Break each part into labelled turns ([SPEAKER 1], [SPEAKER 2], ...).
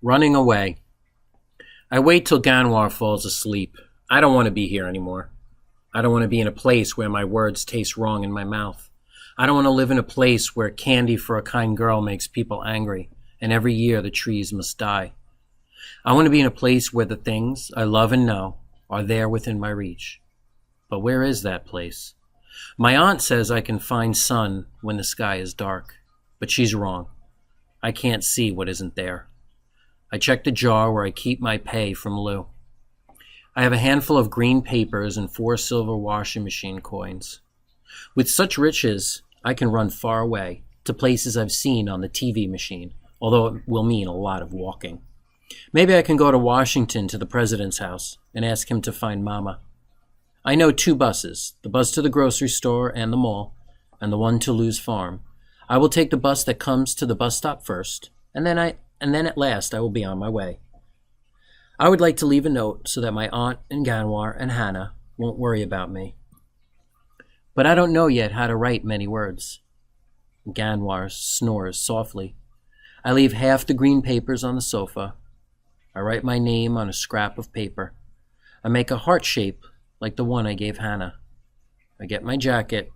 [SPEAKER 1] Running away. I wait till Ganwar falls asleep. I don't want to be here anymore. I don't want to be in a place where my words taste wrong in my mouth. I don't want to live in a place where candy for a kind girl makes people angry, and every year the trees must die. I want to be in a place where the things I love and know are there within my reach. But where is that place? My aunt says I can find sun when the sky is dark, but she's wrong. I can't see what isn't there. I check the jar where I keep my pay from Lou. I have a handful of green papers and 4 silver washing machine coins. With such riches, I can run far away to places I've seen on the TV machine, although it will mean a lot of walking. Maybe I can go to Washington to the president's house and ask him to find Mama. I know 2 buses, the bus to the grocery store and the mall, and the one to Lou's farm. I will take the bus that comes to the bus stop first, and then at last I will be on my way. I would like to leave a note so that my aunt and Ganwar and Hannah won't worry about me. But I don't know yet how to write many words. Ganwar snores softly. I leave half the green papers on the sofa. I write my name on a scrap of paper. I make a heart shape like the one I gave Hannah. I get my jacket,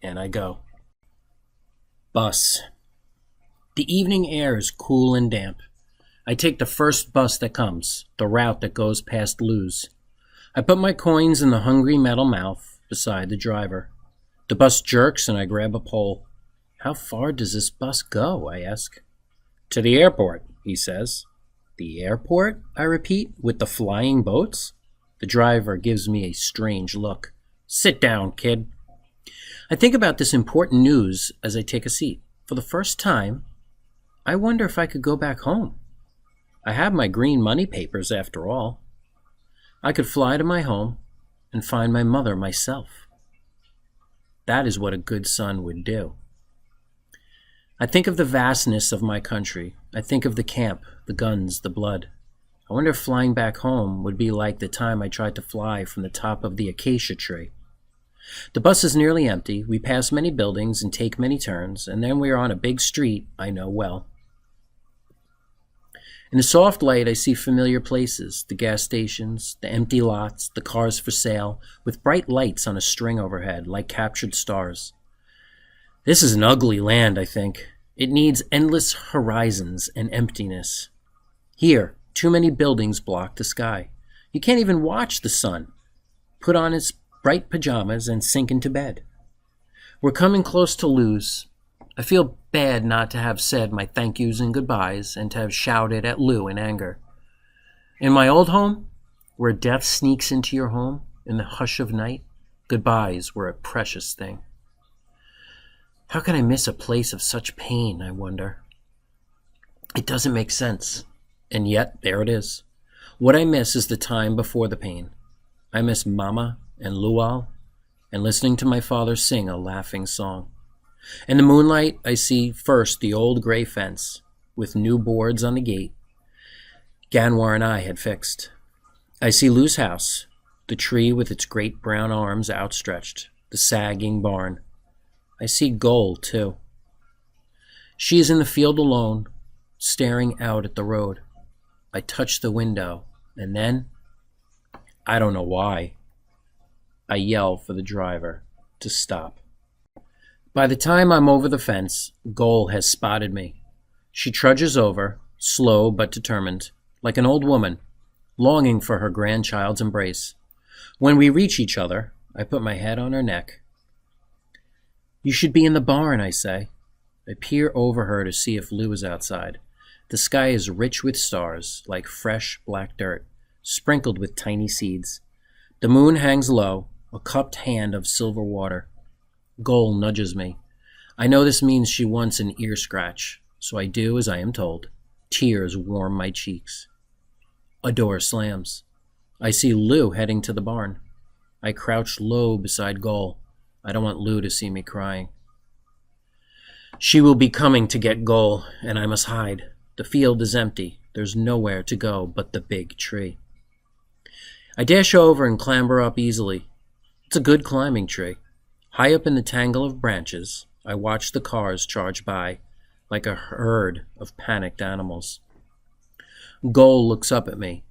[SPEAKER 1] and I go. Bus. The evening air is cool and damp. I take the first bus that comes, the route that goes past Lou's. I put my coins in the hungry metal mouth beside the driver. The bus jerks and I grab a pole. How far does this bus go? I ask. To the airport, he says. The airport? I repeat, with the flying boats? The driver gives me a strange look. Sit down, kid. I think about this important news as I take a seat. For the first time, I wonder if I could go back home. I have my green money papers after all. I could fly to my home and find my mother myself. That is what a good son would do. I think of the vastness of my country. I think of the camp, the guns, the blood. I wonder if flying back home would be like the time I tried to fly from the top of the acacia tree. The bus is nearly empty. We pass many buildings and take many turns, and then we are on a big street I know well. In the soft light, I see familiar places, the gas stations, the empty lots, the cars for sale, with bright lights on a string overhead, like captured stars. This is an ugly land, I think. It needs endless horizons and emptiness. Here, too many buildings block the sky. You can't even watch the sun. Put on its bright pajamas and sink into bed. We're coming close to Lou's. I feel bad not to have said my thank yous and goodbyes and to have shouted at Lou in anger. In my old home, where death sneaks into your home in the hush of night, goodbyes were a precious thing. How can I miss a place of such pain, I wonder? It doesn't make sense, and yet there it is. What I miss is the time before the pain. I miss Mama and Lual and listening to my father sing a laughing song. In the moonlight, I see first the old gray fence with new boards on the gate Ganwar and I had fixed. I see Lou's house, the tree with its great brown arms outstretched, the sagging barn. I see Gol, too. She is in the field alone, staring out at the road. I touch the window, and then, I don't know why, I yell for the driver to stop. By the time I'm over the fence, Gol has spotted me. She trudges over, slow but determined, like an old woman, longing for her grandchild's embrace. When we reach each other, I put my head on her neck. You should be in the barn, I say. I peer over her to see if Lou is outside. The sky is rich with stars, like fresh black dirt, sprinkled with tiny seeds. The moon hangs low, a cupped hand of silver water. Gol nudges me. I know this means she wants an ear scratch, so I do as I am told. Tears warm my cheeks. A door slams. I see Lou heading to the barn. I crouch low beside Gol. I don't want Lou to see me crying. She will be coming to get Gol, and I must hide. The field is empty. There's nowhere to go but the big tree. I dash over and clamber up easily. It's a good climbing tree. High up in the tangle of branches, I watch the cars charge by, like a herd of panicked animals. Goal looks up at me,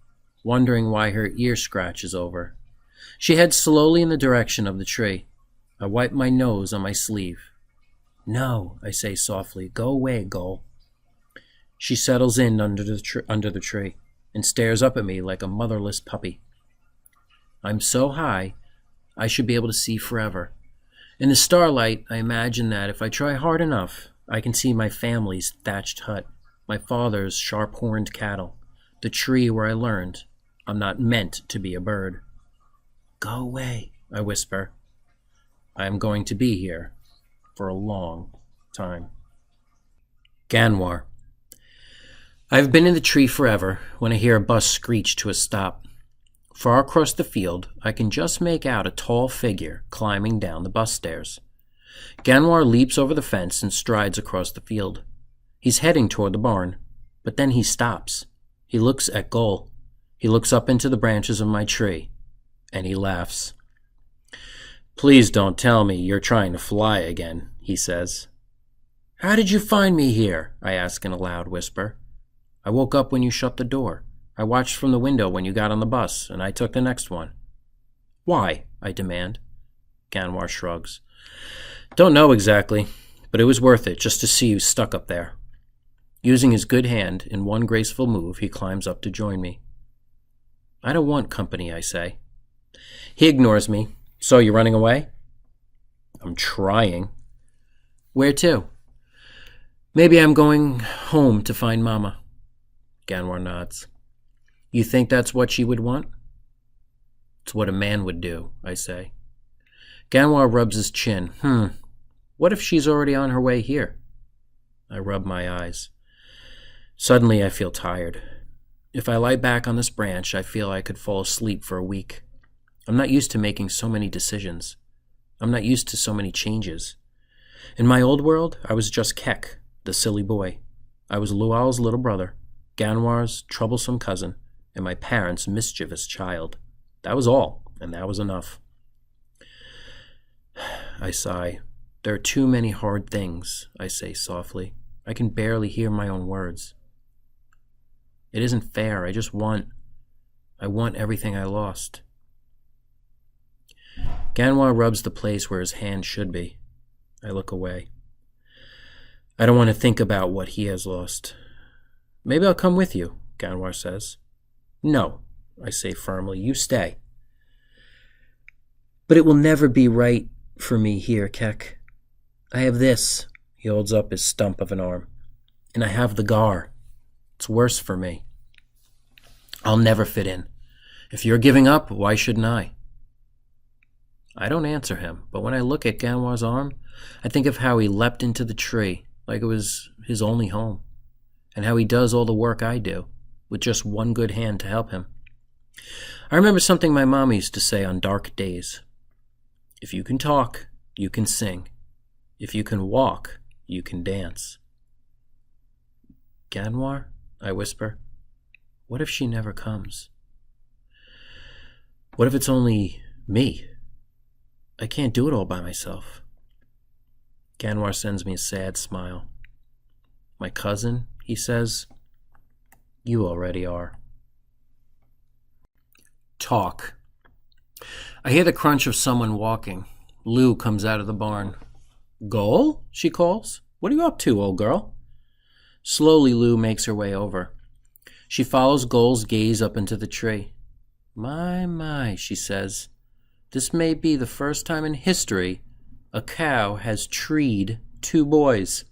[SPEAKER 1] wondering why her ear scratch is over. She heads slowly in the direction of the tree. I wipe my nose on my sleeve. No, I say softly. Go away, Goal. She settles in under the tree and stares up at me like a motherless puppy. I'm so high, I should be able to see forever. In the starlight, I imagine that if I try hard enough, I can see my family's thatched hut, my father's sharp-horned cattle, the tree where I learned I'm not meant to be a bird. Go away, I whisper. I am going to be here for a long time. Ganwar. I've been in the tree forever when I hear a bus screech to a stop. Far across the field, I can just make out a tall figure climbing down the bus stairs. Ganwar leaps over the fence and strides across the field. He's heading toward the barn, but then he stops. He looks at Goal. He looks up into the branches of my tree, and he laughs. Please don't tell me you're trying to fly again, he says. How did you find me here? I ask in a loud whisper. I woke up when you shut the door. I watched from the window when you got on the bus, and I took the next one. Why? I demand. Ganwar shrugs. Don't know exactly, but it was worth it just to see you stuck up there. Using his good hand, in one graceful move, he climbs up to join me. I don't want company, I say. He ignores me. So you're running away? I'm trying. Where to? Maybe I'm going home to find Mama. Ganwar nods. You think that's what she would want? It's what a man would do, I say. Ganwar rubs his chin. What if she's already on her way here? I rub my eyes. Suddenly I feel tired. If I lie back on this branch, I feel I could fall asleep for a week. I'm not used to making so many decisions. I'm not used to so many changes. In my old world, I was just Kek, the silly boy. I was Lual's little brother, Ganwar's troublesome cousin, and my parents' mischievous child. That was all, and that was enough. I sigh. There are too many hard things, I say softly. I can barely hear my own words. It isn't fair. I want everything I lost. Ganwar rubs the place where his hand should be. I look away. I don't want to think about what he has lost. Maybe I'll come with you, Ganwar says. No, I say firmly, you stay. But it will never be right for me here, Kek. I have this, he holds up his stump of an arm, and I have the Gar. It's worse for me. I'll never fit in. If you're giving up, why shouldn't I? I don't answer him, but when I look at Ganwar's arm, I think of how he leapt into the tree like it was his only home, and how he does all the work I do, with just one good hand to help him. I remember something my mom used to say on dark days. If you can talk, you can sing. If you can walk, you can dance. Ganwar, I whisper, what if she never comes? What if it's only me? I can't do it all by myself. Ganwar sends me a sad smile. My cousin, he says, you already are. Talk. I hear the crunch of someone walking. Lou comes out of the barn. Goal? She calls. What are you up to, old girl? Slowly, Lou makes her way over. She follows Goal's gaze up into the tree. My, she says. This may be the first time in history a cow has treed 2 boys.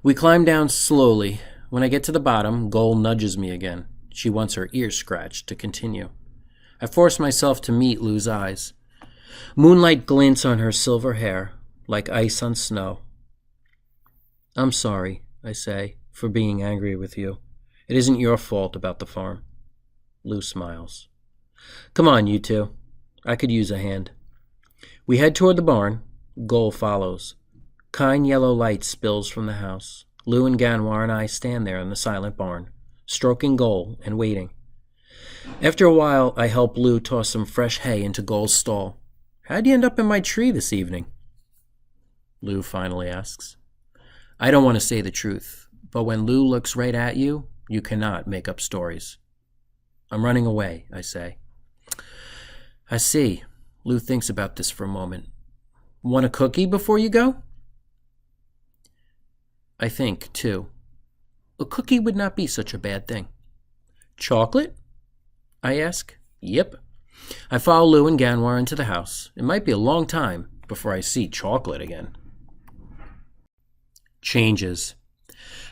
[SPEAKER 1] We climb down slowly. When I get to the bottom, Goal nudges me again. She wants her ear scratched to continue. I force myself to meet Lou's eyes. Moonlight glints on her silver hair, like ice on snow. I'm sorry, I say, for being angry with you. It isn't your fault about the farm. Lou smiles. Come on, you two. I could use a hand. We head toward the barn. Goal follows. Kind yellow light spills from the house. Lou and Ganwar and I stand there in the silent barn, stroking Goal and waiting. After a while, I help Lou toss some fresh hay into Goal's stall. How'd you end up in my tree this evening? Lou finally asks. I don't want to say the truth, but when Lou looks right at you, You cannot make up stories. I'm running away, I say. I see. Lou thinks about this for a moment. Want a cookie before you go? I think, too. A cookie would not be such a bad thing. Chocolate? I ask. Yep. I follow Lou and Ganwar into the house. It might be a long time before I see chocolate again. Changes.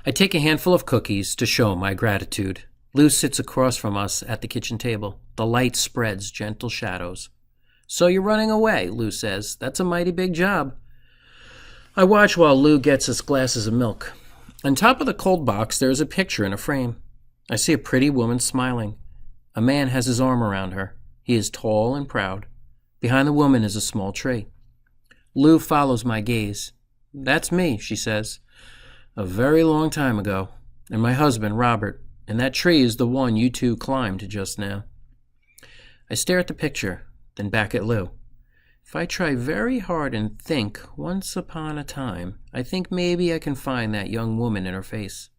[SPEAKER 1] I take a handful of cookies to show my gratitude. Lou sits across from us at the kitchen table. The light spreads gentle shadows. So you're running away, Lou says. That's a mighty big job. I watch while Lou gets us glasses of milk. On top of the cold box, there is a picture in a frame. I see a pretty woman smiling. A man has his arm around her. He is tall and proud. Behind the woman is a small tree. Lou follows my gaze. That's me, she says. A very long time ago. And my husband, Robert. And that tree is the one you two climbed just now. I stare at the picture, then back at Lou. If I try very hard and think, once upon a time, I think maybe I can find that young woman in her face.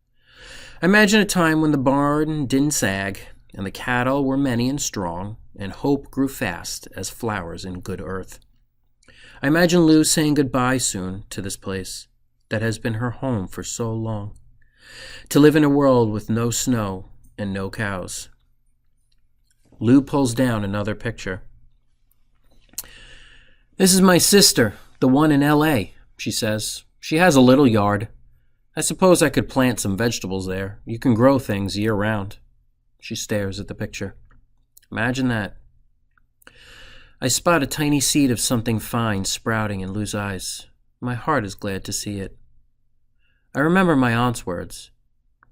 [SPEAKER 1] I imagine a time when the barn didn't sag, and the cattle were many and strong, and hope grew fast as flowers in good earth. I imagine Lou saying goodbye soon to this place that has been her home for so long, to live in a world with no snow and no cows. Lou pulls down another picture. This is my sister, the one in L.A., she says. She has a little yard. I suppose I could plant some vegetables there. You can grow things year-round. She stares at the picture. Imagine that. I spot a tiny seed of something fine sprouting in Lou's eyes. My heart is glad to see it. I remember my aunt's words.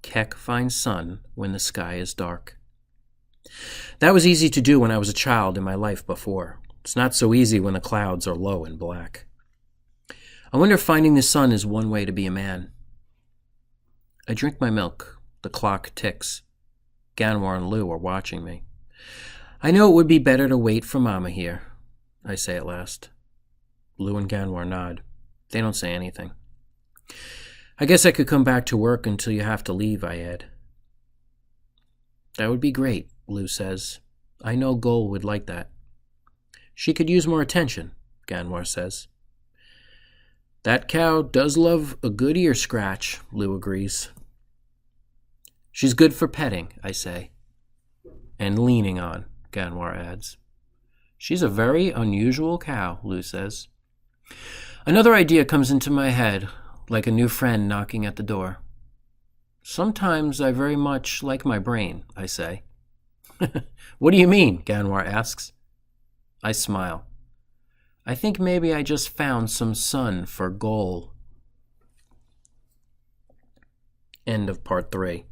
[SPEAKER 1] Keck finds sun when the sky is dark. That was easy to do when I was a child in my life before. It's not so easy when the clouds are low and black. I wonder if finding the sun is one way to be a man. I drink my milk. The clock ticks. Ganwar and Lou are watching me. I know it would be better to wait for Mama here, I say at last. Lou and Ganwar nod. They don't say anything. I guess I could come back to work until you have to leave, I add. That would be great, Lou says. I know Gol would like that. She could use more attention, Ganwar says. That cow does love a good ear scratch, Lou agrees. She's good for petting, I say. And leaning on, Ganwar adds. She's a very unusual cow, Lou says. Another idea comes into my head, like a new friend knocking at the door. Sometimes I very much like my brain, I say. What do you mean? Ganwar asks. I smile. I think maybe I just found some sun for Gol. End of part 3.